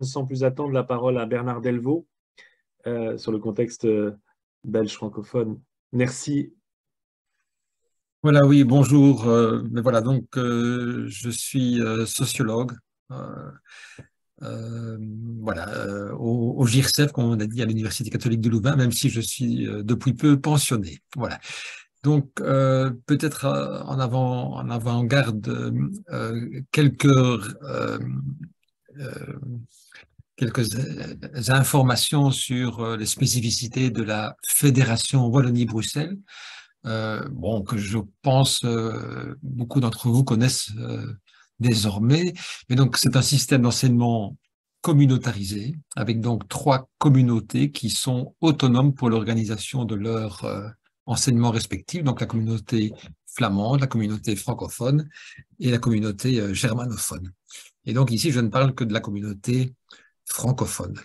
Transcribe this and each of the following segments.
sans plus attendre la parole à Bernard Delvaux sur le contexte belge francophone. Merci. Voilà, oui, bonjour. Mais voilà, donc je suis sociologue. euh, euh, voilà, au GIRCEF, comme on a dit, à l'Université catholique de Louvain, même si je suis depuis peu pensionné. Voilà. Donc peut-être en avant-garde euh, quelques informations sur les spécificités de la Fédération Wallonie-Bruxelles. Bon, que je pense beaucoup d'entre vous connaissent désormais. Mais donc, c'est un système d'enseignement communautarisé, avec donc 3 communautés qui sont autonomes pour l'organisation de leur enseignement respectif. Donc, la communauté flamande, la communauté francophone et la communauté germanophone. Et donc, ici, je ne parle que de la communauté francophone.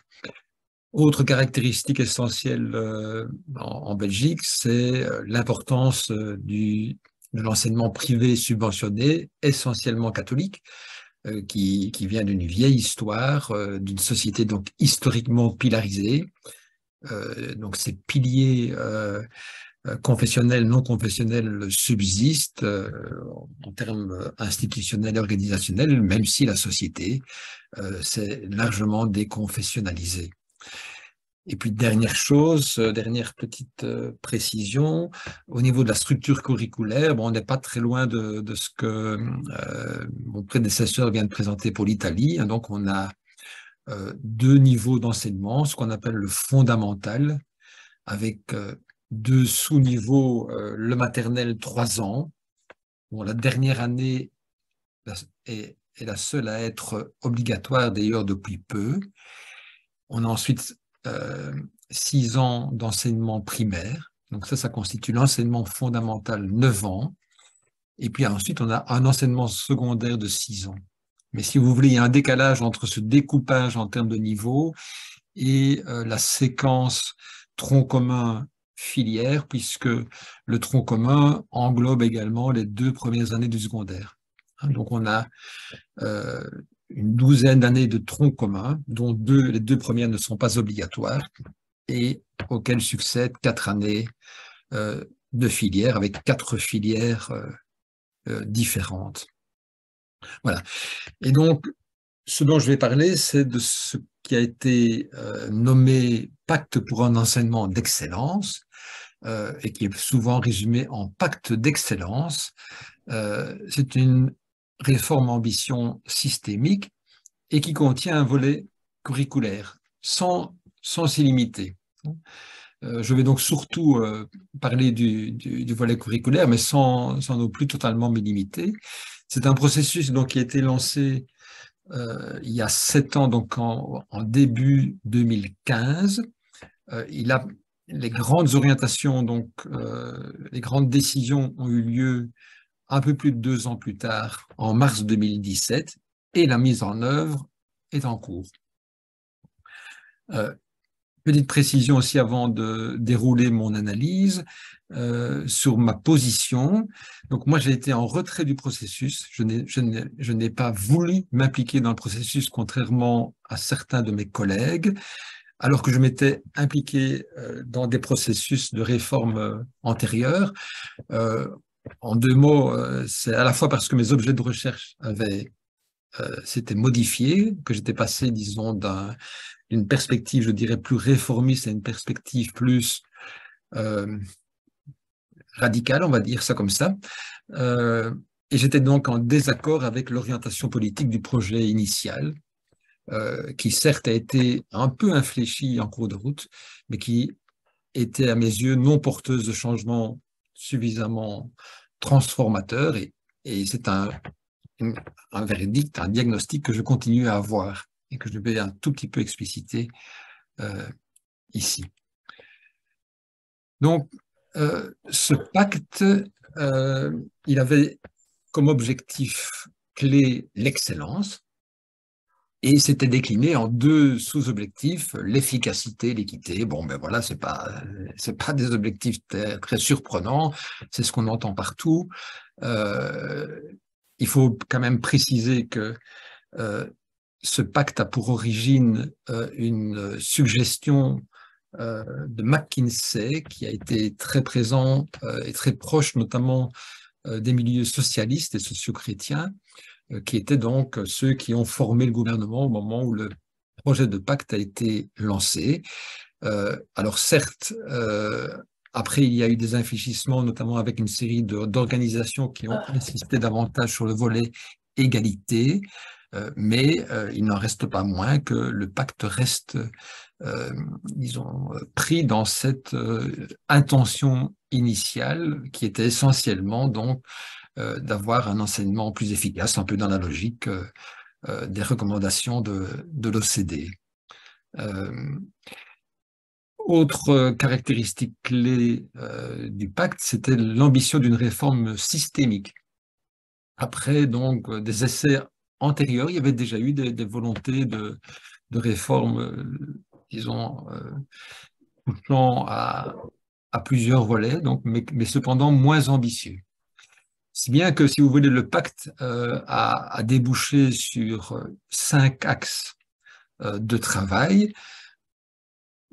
Autre caractéristique essentielle en Belgique, c'est l'importance de l'enseignement privé subventionné, essentiellement catholique, qui vient d'une vieille histoire, d'une société donc historiquement pilarisée. Donc ces piliers confessionnels, non confessionnels subsistent en termes institutionnels et organisationnels, même si la société s'est largement déconfessionnalisée. Et puis, dernière chose, dernière petite précision, au niveau de la structure curriculaire, bon, on n'est pas très loin de ce que mon prédécesseur vient de présenter pour l'Italie. Donc, on a 2 niveaux d'enseignement, ce qu'on appelle le fondamental, avec 2 sous-niveaux, le maternel 3 ans. Bon, la dernière année est la seule à être obligatoire, d'ailleurs, depuis peu. On a ensuite 6 ans d'enseignement primaire. Donc ça constitue l'enseignement fondamental 9 ans. Et puis ensuite, on a un enseignement secondaire de 6 ans. Mais si vous voulez, il y a un décalage entre ce découpage en termes de niveau et la séquence tronc commun filière, puisque le tronc commun englobe également les 2 premières années du secondaire. Donc on a une douzaine d'années de tronc commun, dont les 2 premières ne sont pas obligatoires, et auxquelles succèdent 4 années de filières, avec 4 filières différentes. Voilà. Et donc, ce dont je vais parler, c'est de ce qui a été nommé Pacte pour un enseignement d'excellence, et qui est souvent résumé en Pacte d'excellence. C'est une réforme ambition systémique et qui contient un volet curriculaire, sans s'y limiter. Je vais donc surtout parler du volet curriculaire, mais sans non plus totalement me limiter. C'est un processus donc, qui a été lancé il y a 7 ans, donc en début 2015. Les grandes orientations, donc les grandes décisions ont eu lieu un peu plus de 2 ans plus tard, en mars 2017, et la mise en œuvre est en cours. Petite précision aussi avant de dérouler mon analyse sur ma position. Donc moi, j'ai été en retrait du processus. Je n'ai pas voulu m'impliquer dans le processus, contrairement à certains de mes collègues, alors que je m'étais impliqué dans des processus de réforme antérieurs. En 2 mots, c'est à la fois parce que mes objets de recherche s'étaient modifiés, que j'étais passé, disons, d'une perspective, je dirais, plus réformiste à une perspective plus euh, radicale, on va dire ça comme ça. Et j'étais donc en désaccord avec l'orientation politique du projet initial, qui certes a été un peu infléchi en cours de route, mais qui était à mes yeux non porteuse de changements suffisamment transformateurs. Et c'est un verdict, un diagnostic que je continue à avoir et que je vais un tout petit peu expliciter ici. Donc, ce pacte, il avait comme objectif clé l'excellence et c'était décliné en 2 sous-objectifs, l'efficacité, l'équité. Bon, ben voilà, c'est pas des objectifs très surprenants, c'est ce qu'on entend partout. Il faut quand même préciser que ce pacte a pour origine une suggestion de McKinsey, qui a été très présent et très proche notamment des milieux socialistes et socio-chrétiens, qui étaient donc ceux qui ont formé le gouvernement au moment où le projet de pacte a été lancé. Alors certes, après il y a eu des infléchissements, notamment avec une série d'organisations qui ont insisté davantage sur le volet égalité, mais il n'en reste pas moins que le pacte reste, disons, pris dans cette intention initiale qui était essentiellement donc d'avoir un enseignement plus efficace, un peu dans la logique des recommandations de l'OCDE. Autre caractéristique clé du pacte, c'était l'ambition d'une réforme systémique. Après donc des essais antérieurs, il y avait déjà eu des volontés de réforme, disons, touchant à plusieurs volets, donc, mais cependant moins ambitieux. Si bien que, si vous voulez, le pacte a débouché sur 5 axes de travail,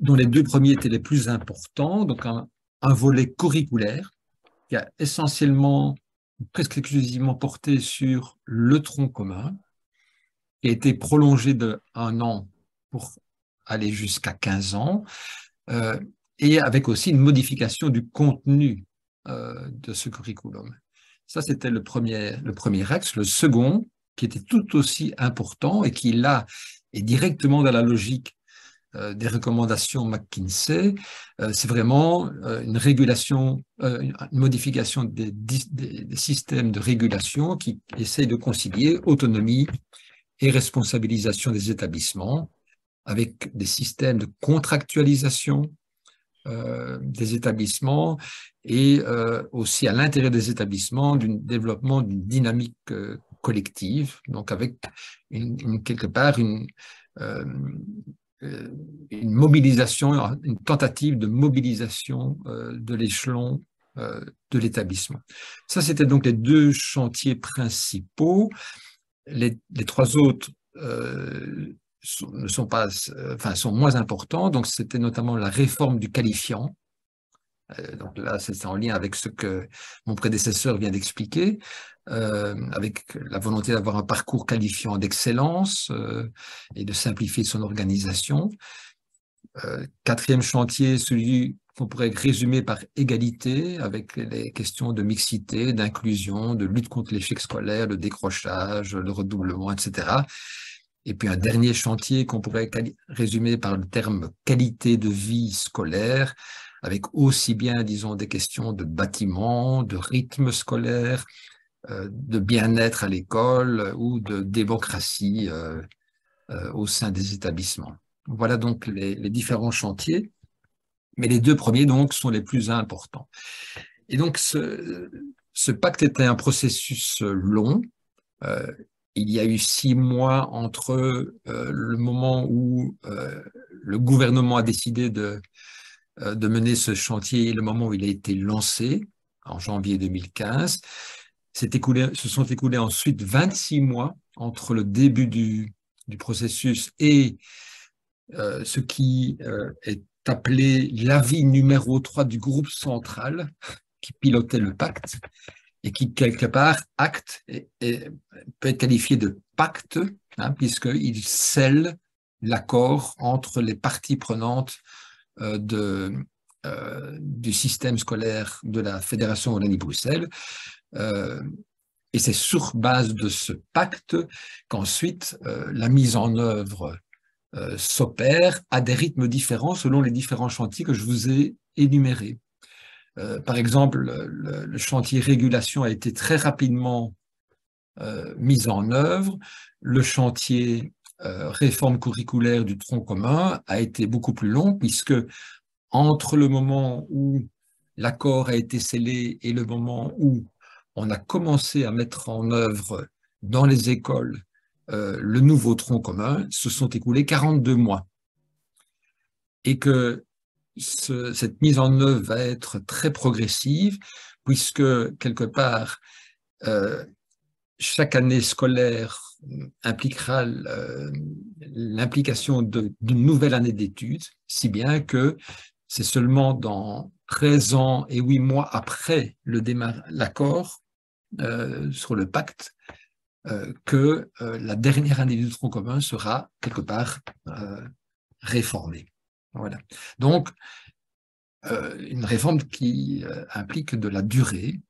dont les 2 premiers étaient les plus importants. Donc un volet curriculaire qui a essentiellement, presque exclusivement porté sur le tronc commun, qui a été prolongé de 1 an pour aller jusqu'à 15 ans, et avec aussi une modification du contenu de ce curriculum. Ça, c'était le premier axe. Le second, qui était tout aussi important et qui, là, est directement dans la logique des recommandations McKinsey, c'est vraiment une régulation, une modification des systèmes de régulation qui essayent de concilier autonomie et responsabilisation des établissements avec des systèmes de contractualisation des établissements et aussi à l'intérieur des établissements du développement d'une dynamique collective, donc avec quelque part une mobilisation, une tentative de mobilisation de l'échelon de l'établissement. Ça, c'était donc les 2 chantiers principaux. Les 3 autres sont moins importants. Donc, c'était notamment la réforme du qualifiant. Donc là, c'est en lien avec ce que mon prédécesseur vient d'expliquer, avec la volonté d'avoir un parcours qualifiant d'excellence et de simplifier son organisation. 4e chantier, celui qu'on pourrait résumer par égalité, avec les questions de mixité, d'inclusion, de lutte contre l'échec scolaire, le décrochage, le redoublement, etc. Et puis un dernier chantier qu'on pourrait résumer par le terme qualité de vie scolaire, avec aussi bien, disons, des questions de bâtiment, de rythme scolaire, de bien-être à l'école ou de démocratie au sein des établissements. Voilà donc les différents chantiers, mais les 2 premiers donc sont les plus importants. Et donc ce pacte était un processus long. Il y a eu 6 mois entre le moment où le gouvernement a décidé de mener ce chantier et le moment où il a été lancé, en janvier 2015. Se sont écoulés ensuite 26 mois entre le début du processus et ce qui est appelé l'avis numéro 3 du groupe central qui pilotait le pacte et qui, quelque part, peut être qualifié de pacte, hein, puisqu'il scelle l'accord entre les parties prenantes du système scolaire de la Fédération Wallonie-Bruxelles. Et c'est sur base de ce pacte qu'ensuite la mise en œuvre s'opère à des rythmes différents selon les différents chantiers que je vous ai énumérés. Par exemple, le chantier régulation a été très rapidement mis en œuvre. Le chantier réforme curriculaire du tronc commun a été beaucoup plus long, puisque entre le moment où l'accord a été scellé et le moment où on a commencé à mettre en œuvre dans les écoles le nouveau tronc commun, se sont écoulés 42 mois. Et que cette mise en œuvre va être très progressive, puisque quelque part, chaque année scolaire impliquera l'implication d'une nouvelle année d'études, si bien que c'est seulement dans 13 ans et 8 mois après l'accord sur le pacte que la dernière année du tronc commun sera quelque part réformée. Voilà. Donc, une réforme qui implique de la durée.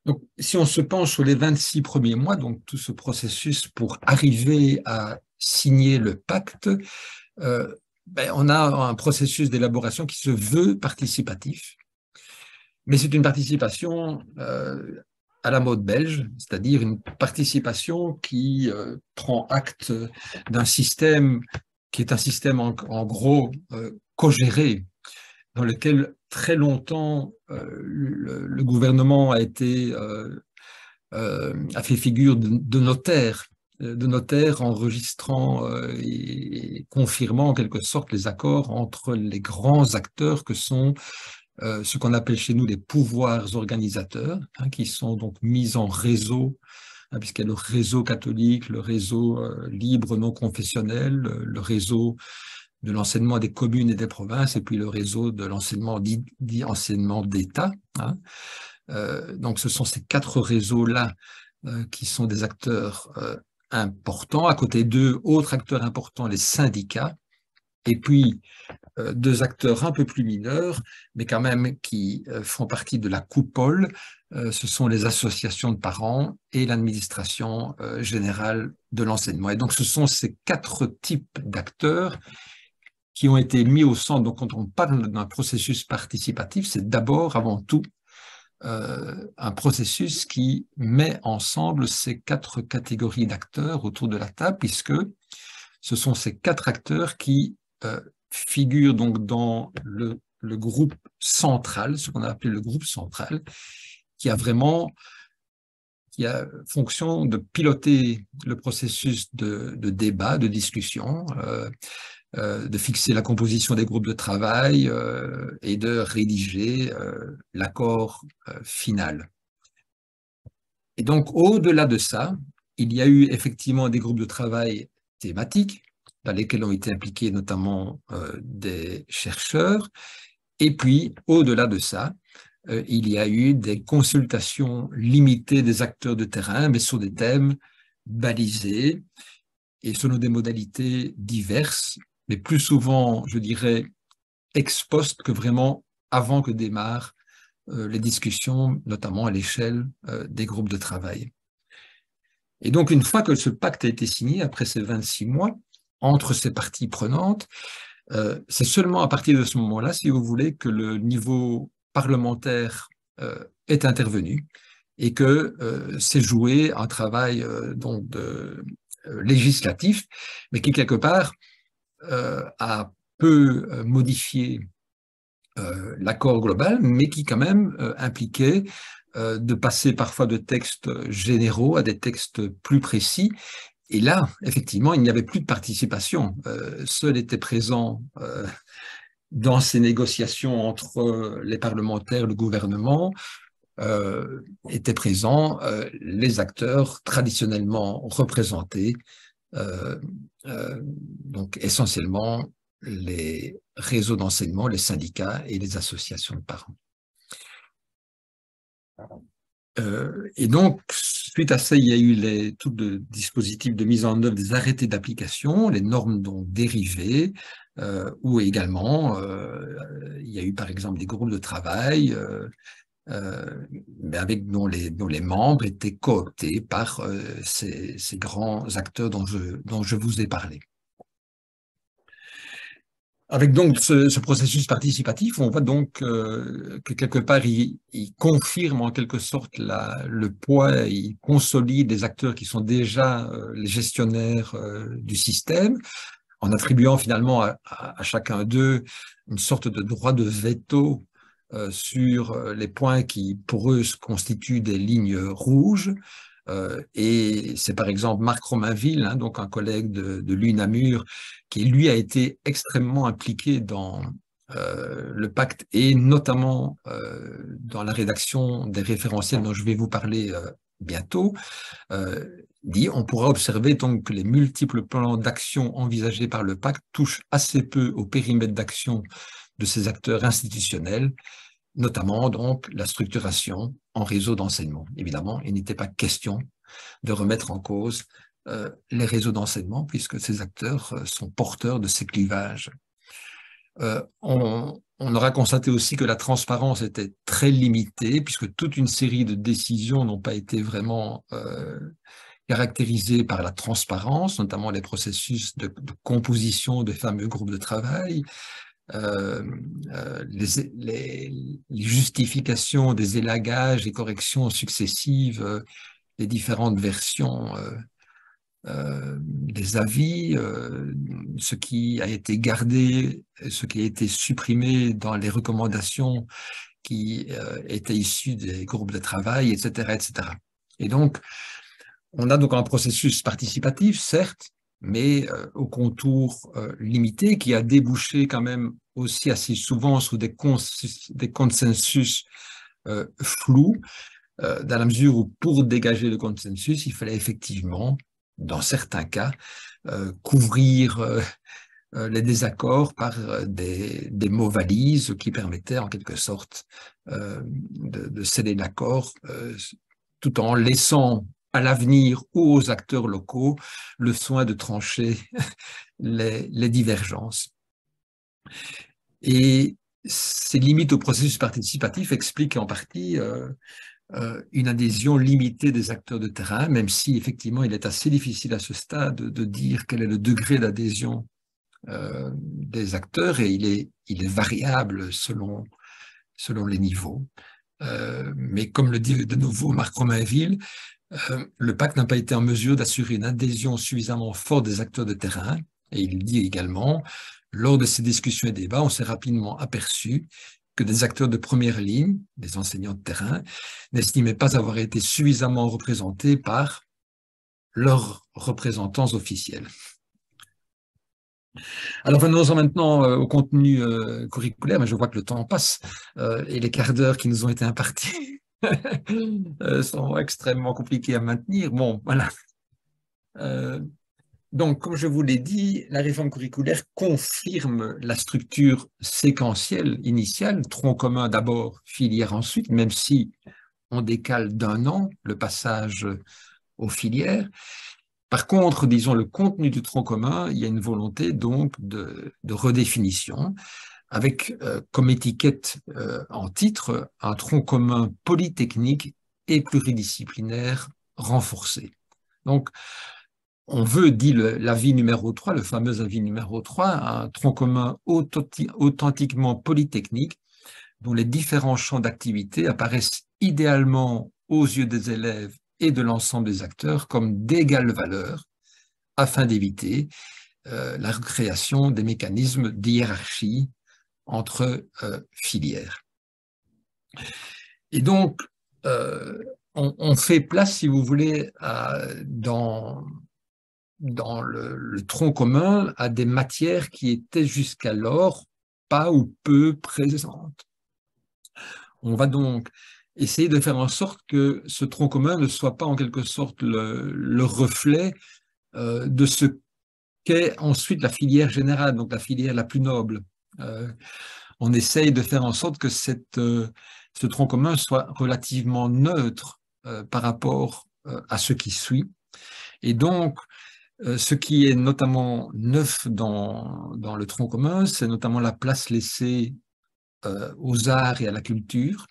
Donc, si on se penche sur les 26 premiers mois, donc tout ce processus pour arriver à signer le pacte, on a un processus d'élaboration qui se veut participatif, mais c'est une participation à la mode belge, c'est-à-dire une participation qui prend acte d'un système qui est un système en gros co-géré, dans lequel très longtemps le gouvernement a fait figure de notaire enregistrant et confirmant en quelque sorte les accords entre les grands acteurs que sont ce qu'on appelle chez nous les pouvoirs organisateurs, hein, qui sont donc mis en réseau, hein, puisqu'il y a le réseau catholique, le réseau libre non confessionnel, le réseau de l'enseignement des communes et des provinces, et puis le réseau de l'enseignement dit enseignement d'État. Hein. Donc ce sont ces 4 réseaux-là qui sont des acteurs importants. À côté d'eux, autres acteurs importants, les syndicats, et puis 2 acteurs un peu plus mineurs, mais quand même qui font partie de la coupole, ce sont les associations de parents et l'administration générale de l'enseignement. Et donc ce sont ces 4 types d'acteurs qui ont été mis au centre. Donc quand on parle d'un processus participatif, c'est d'abord, avant tout, un processus qui met ensemble ces 4 catégories d'acteurs autour de la table, puisque ce sont ces 4 acteurs qui figurent donc dans le groupe central, ce qu'on a appelé le groupe central, qui a fonction de piloter le processus de débat, de discussion, de fixer la composition des groupes de travail et de rédiger l'accord final. Et donc, au-delà de ça, il y a eu effectivement des groupes de travail thématiques, dans lesquels ont été impliqués notamment des chercheurs. Et puis, au-delà de ça, il y a eu des consultations limitées des acteurs de terrain, mais sur des thèmes balisés et selon des modalités diverses, mais plus souvent, je dirais, ex post que vraiment avant que démarrent les discussions, notamment à l'échelle des groupes de travail. Et donc, une fois que ce pacte a été signé, après ces 26 mois, entre ces parties prenantes, c'est seulement à partir de ce moment-là, si vous voulez, que le niveau parlementaire est intervenu et que s'est joué un travail donc législatif, mais qui quelque part a peu modifié l'accord global, mais qui quand même impliquait de passer parfois de textes généraux à des textes plus précis. Et là, effectivement, il n'y avait plus de participation. Seul était présent dans ces négociations entre les parlementaires, le gouvernement, étaient présents les acteurs traditionnellement représentés, donc essentiellement les réseaux d'enseignement, les syndicats et les associations de parents. Et donc, suite à ça, il y a eu tout le dispositif de mise en œuvre des arrêtés d'application, les normes donc dérivées, où également, il y a eu par exemple des groupes de travail, mais dont les membres étaient cooptés par ces grands acteurs dont je vous ai parlé. Avec donc ce processus participatif, on voit donc que quelque part, il confirme en quelque sorte le poids, il consolide les acteurs qui sont déjà les gestionnaires du système, en attribuant finalement à chacun d'eux une sorte de droit de veto sur les points qui, pour eux, constituent des lignes rouges. Et c'est par exemple Marc Romainville, hein, donc un collègue de l'UNAMUR, qui lui a été extrêmement impliqué dans le pacte et notamment dans la rédaction des référentiels dont je vais vous parler bientôt, dit on pourra observer donc que les multiples plans d'action envisagés par le pacte touchent assez peu au périmètre d'action de ces acteurs institutionnels, notamment donc la structuration en réseau d'enseignement. Évidemment, il n'était pas question de remettre en cause les réseaux d'enseignement puisque ces acteurs sont porteurs de ces clivages. On aura constaté aussi que la transparence était très limitée puisque toute une série de décisions n'ont pas été vraiment caractérisées par la transparence, notamment les processus de composition des fameux groupes de travail, les justifications des élagages et corrections successives, les différentes versions des avis, ce qui a été gardé, ce qui a été supprimé dans les recommandations qui étaient issues des groupes de travail, etc., etc. Et donc, on a donc un processus participatif, certes, mais au contour limité, qui a débouché quand même aussi assez souvent sur des consensus flous, dans la mesure où pour dégager le consensus, il fallait effectivement, dans certains cas, couvrir les désaccords par des mots valises qui permettaient en quelque sorte de sceller l'accord tout en laissant à l'avenir ou aux acteurs locaux le soin de trancher les divergences. Et ces limites au processus participatif expliquent en partie une adhésion limitée des acteurs de terrain, même si effectivement il est assez difficile à ce stade de dire quel est le degré d'adhésion des acteurs, et il est variable selon les niveaux. Mais comme le dit de nouveau Marc Romainville, le pacte n'a pas été en mesure d'assurer une adhésion suffisamment forte des acteurs de terrain, et il dit également, lors de ces discussions et débats, on s'est rapidement aperçu que des acteurs de première ligne, des enseignants de terrain, n'estimaient pas avoir été suffisamment représentés par leurs représentants officiels. Alors venons-en maintenant au contenu curriculaire, mais je vois que le temps passe et les quarts d'heure qui nous ont été impartis sont extrêmement compliqués à maintenir. Bon, voilà. Donc, comme je vous l'ai dit, la réforme curriculaire confirme la structure séquentielle initiale, tronc commun d'abord, filière ensuite, même si on décale d'1 an le passage aux filières. Par contre, disons, le contenu du tronc commun, il y a une volonté donc de redéfinition, avec comme étiquette en titre un tronc commun polytechnique et pluridisciplinaire renforcé. Donc, on veut, dit l'avis numéro 3, le fameux avis numéro 3, un tronc commun authentiquement polytechnique, dont les différents champs d'activité apparaissent idéalement aux yeux des élèves et de l'ensemble des acteurs comme d'égale valeur, afin d'éviter la recréation des mécanismes de hiérarchie entre filières. Et donc, on fait place, si vous voulez, dans le tronc commun à des matières qui étaient jusqu'alors pas ou peu présentes. On va donc essayer de faire en sorte que ce tronc commun ne soit pas en quelque sorte le reflet de ce qu'est ensuite la filière générale, donc la filière la plus noble. On essaye de faire en sorte que ce tronc commun soit relativement neutre par rapport à ce qui suit. Et donc, ce qui est notamment neuf dans le tronc commun, c'est notamment la place laissée aux arts et à la culture,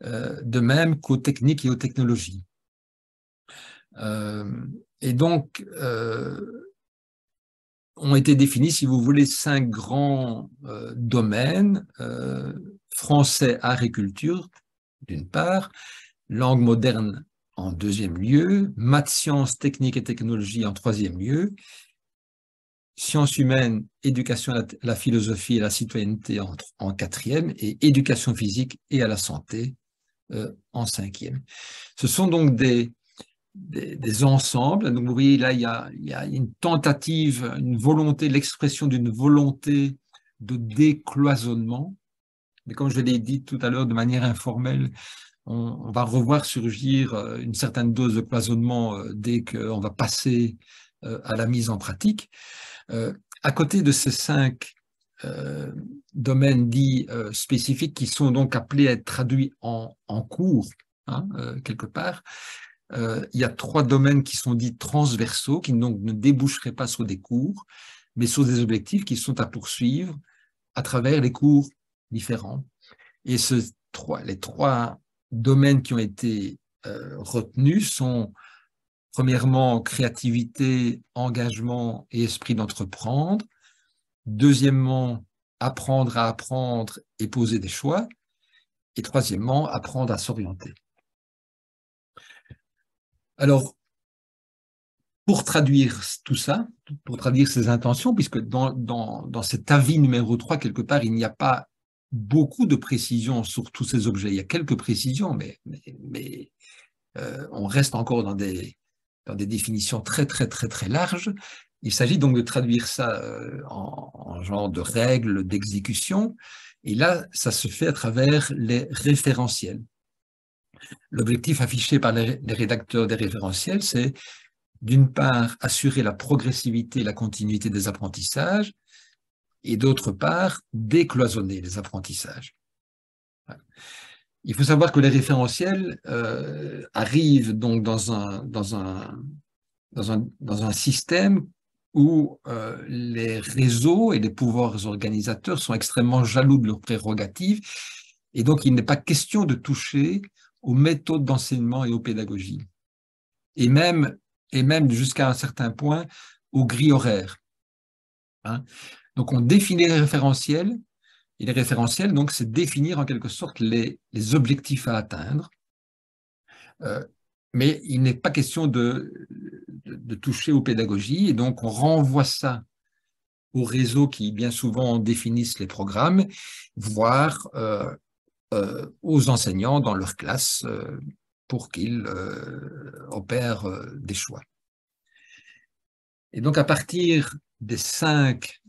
de même qu'aux techniques et aux technologies. Et donc, ont été définis, si vous voulez, 5 grands domaines, français, art et culture, d'une part, langue moderne en 2e lieu, maths, sciences, techniques et technologies en 3e lieu, sciences humaines, éducation à la philosophie et la citoyenneté en 4e, et éducation physique et à la santé en 5e. Ce sont donc des ensembles. Donc, vous voyez, là, il y a une tentative, une volonté, l'expression d'une volonté de décloisonnement. Mais comme je l'ai dit tout à l'heure de manière informelle, on va revoir surgir une certaine dose de cloisonnement dès qu'on va passer à la mise en pratique. À côté de ces 5 domaines dits spécifiques qui sont donc appelés à être traduits en cours, hein, quelque part, il y a 3 domaines qui sont dits transversaux, qui donc ne déboucheraient pas sur des cours, mais sur des objectifs qui sont à poursuivre à travers les cours différents. Et les 3 domaines qui ont été retenus sont, premièrement, créativité, engagement et esprit d'entreprendre. Deuxièmement, apprendre à apprendre et poser des choix. Et troisièmement, apprendre à s'orienter. Alors, pour traduire tout ça, pour traduire ces intentions, puisque dans cet avis numéro 3, quelque part, il n'y a pas beaucoup de précisions sur tous ces objets. Il y a quelques précisions, mais on reste encore dans des définitions très, très, très, très larges. Il s'agit donc de traduire ça en genre de règles d'exécution. Et là, ça se fait à travers les référentiels. L'objectif affiché par les rédacteurs des référentiels, c'est d'une part assurer la progressivité et la continuité des apprentissages, et d'autre part décloisonner les apprentissages. Il faut savoir que les référentiels arrivent donc dans un système où les réseaux et les pouvoirs organisateurs sont extrêmement jaloux de leurs prérogatives, et donc il n'est pas question de toucher aux méthodes d'enseignement et aux pédagogies, et même jusqu'à un certain point aux grilles horaires. Hein. Donc on définit les référentiels, et les référentiels, donc, c'est définir en quelque sorte les objectifs à atteindre, mais il n'est pas question de toucher aux pédagogies, et donc on renvoie ça aux réseaux qui bien souvent définissent les programmes, voire aux enseignants dans leur classe pour qu'ils opèrent des choix. Et donc à partir des 5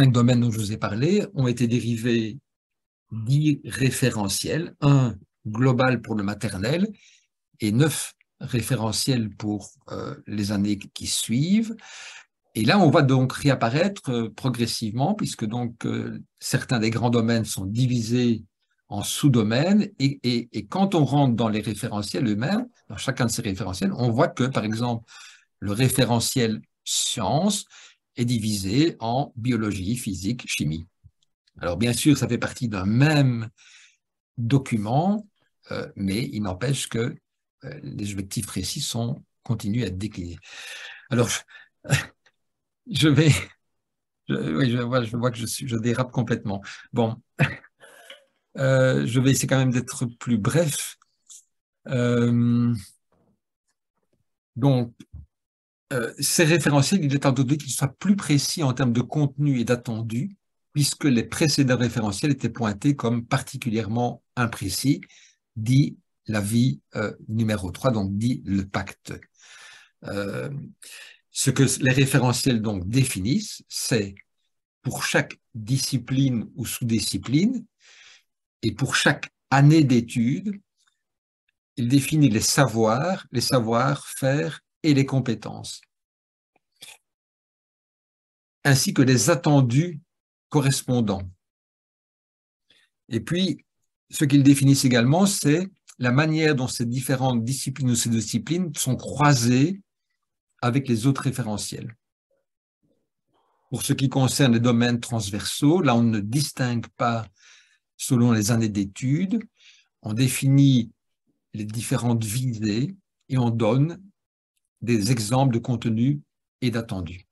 domaines dont je vous ai parlé, ont été dérivés 10 référentiels, un global pour le maternel et 9 référentiels pour les années qui suivent. Et là, on va donc réapparaître progressivement, puisque donc certains des grands domaines sont divisés en sous-domaines, et quand on rentre dans les référentiels eux-mêmes, dans chacun de ces référentiels, on voit que, par exemple, le référentiel sciences est divisé en biologie, physique, chimie. Alors, bien sûr, ça fait partie d'un même document, mais il n'empêche que les objectifs précis continuent à être déclinés. Alors, je vois que je dérape complètement. Bon, je vais essayer quand même d'être plus bref. Donc, ces référentiels, il est entendu qu'ils soient plus précis en termes de contenu et d'attendu, puisque les précédents référentiels étaient pointés comme particulièrement imprécis, dit l'avis numéro 3, donc dit le pacte. Ce que les référentiels donc définissent, c'est pour chaque discipline ou sous-discipline et pour chaque année d'études, il définit les savoir-faire et les compétences, ainsi que les attendus correspondants. Et puis, ce qu'ils définissent également, c'est la manière dont ces différentes disciplines ou ces disciplines sont croisées avec les autres référentiels. Pour ce qui concerne les domaines transversaux, là, on ne distingue pas selon les années d'études, on définit les différentes visées et on donne des exemples de contenu et d'attendus.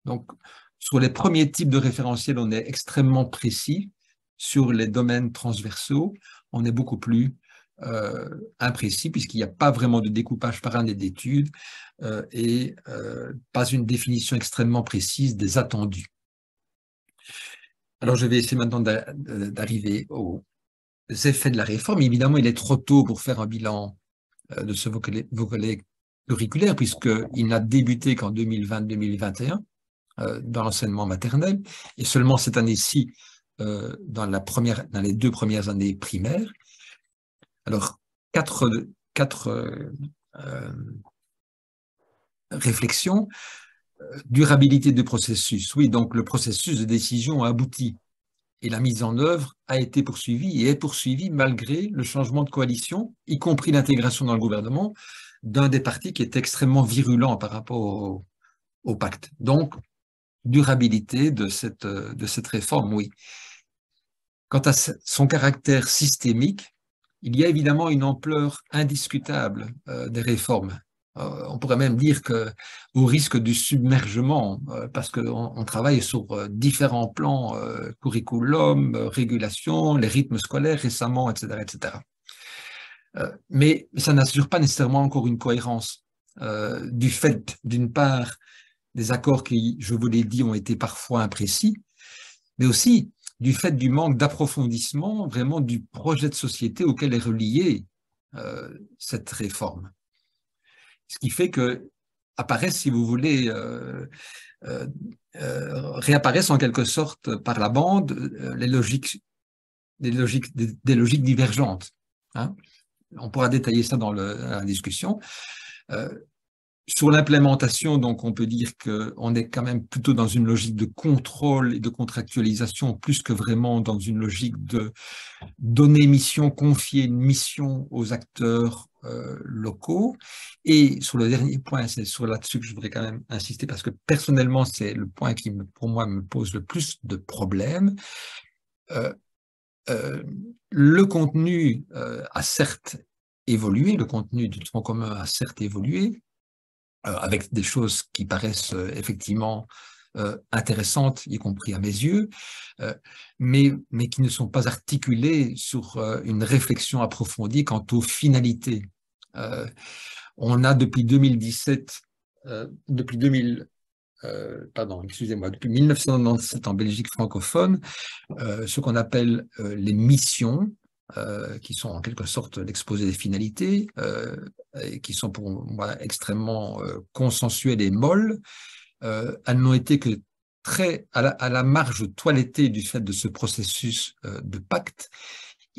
Donc, sur les premiers types de référentiels, on est extrêmement précis. Sur les domaines transversaux, on est beaucoup plus imprécis, puisqu'il n'y a pas vraiment de découpage par année d'études et pas une définition extrêmement précise des attendus. Alors, je vais essayer maintenant d'arriver aux effets de la réforme. Évidemment, il est trop tôt pour faire un bilan de ce volet curriculaire, puisqu'il n'a débuté qu'en 2020-2021 dans l'enseignement maternel, et seulement cette année-ci dans les 2 premières années primaires. Alors, quatre réflexions. Durabilité du processus. Oui, donc le processus de décision a abouti et la mise en œuvre a été poursuivie et est poursuivie malgré le changement de coalition, y compris l'intégration dans le gouvernement d'un des partis qui est extrêmement virulent par rapport au pacte. Donc, durabilité de cette réforme, oui. Quant à son caractère systémique, il y a évidemment une ampleur indiscutable des réformes. On pourrait même dire qu'au risque du submergement, parce qu'on travaille sur différents plans, curriculum, régulation, les rythmes scolaires récemment, etc. etc. Mais ça n'assure pas nécessairement encore une cohérence du fait, d'une part, des accords qui, je vous l'ai dit, ont été parfois imprécis, mais aussi du fait du manque d'approfondissement vraiment du projet de société auquel est reliée cette réforme. Ce qui fait que apparaissent, si vous voulez, réapparaissent en quelque sorte par la bande des logiques divergentes. Hein. On pourra détailler ça dans la discussion. Sur l'implémentation, donc, on peut dire qu'on est quand même plutôt dans une logique de contrôle et de contractualisation, plus que vraiment dans une logique de donner mission, confier une mission aux acteurs locaux. Et sur le dernier point, c'est sur là-dessus que je voudrais quand même insister, parce que personnellement, c'est le point qui, pour moi, me pose le plus de problèmes. Le contenu a certes évolué, le contenu du tronc commun a certes évolué, avec des choses qui paraissent effectivement intéressantes, y compris à mes yeux, mais qui ne sont pas articulées sur une réflexion approfondie quant aux finalités. On a depuis 2017, depuis 1997 en Belgique francophone, ce qu'on appelle les missions, qui sont en quelque sorte l'exposé des finalités, et qui sont pour moi extrêmement consensuelles et molles. Elles n'ont été que très à la marge toilettée du fait de ce processus de pacte.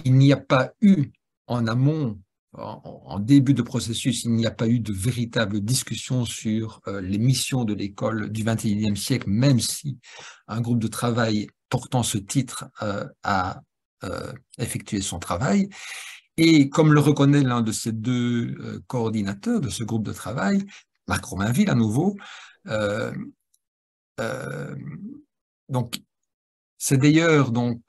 Il n'y a pas eu en amont, en début de processus, il n'y a pas eu de véritable discussion sur les missions de l'école du XXIe siècle, même si un groupe de travail portant ce titre a effectué son travail. Et comme le reconnaît l'un de ces deux coordinateurs de ce groupe de travail, Marc Romainville à nouveau, donc c'est d'ailleurs donc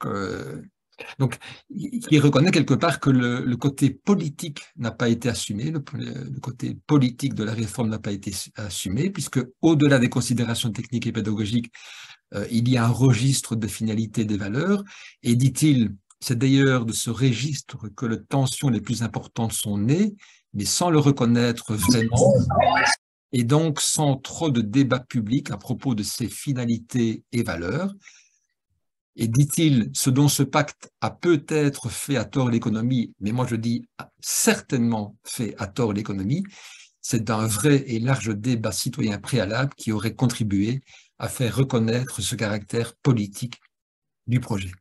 il reconnaît quelque part que le côté politique n'a pas été assumé, le côté politique de la réforme n'a pas été assumé, puisque au-delà des considérations techniques et pédagogiques, il y a un registre de finalité des valeurs, et dit-il, c'est d'ailleurs de ce registre que les tensions les plus importantes sont nées, mais sans le reconnaître vraiment, et donc sans trop de débat public à propos de ces finalités et valeurs. Et dit-il, ce dont ce pacte a peut-être fait à tort l'économie, mais moi je dis certainement fait à tort l'économie, c'est d'un vrai et large débat citoyen préalable qui aurait contribué à faire reconnaître ce caractère politique du projet.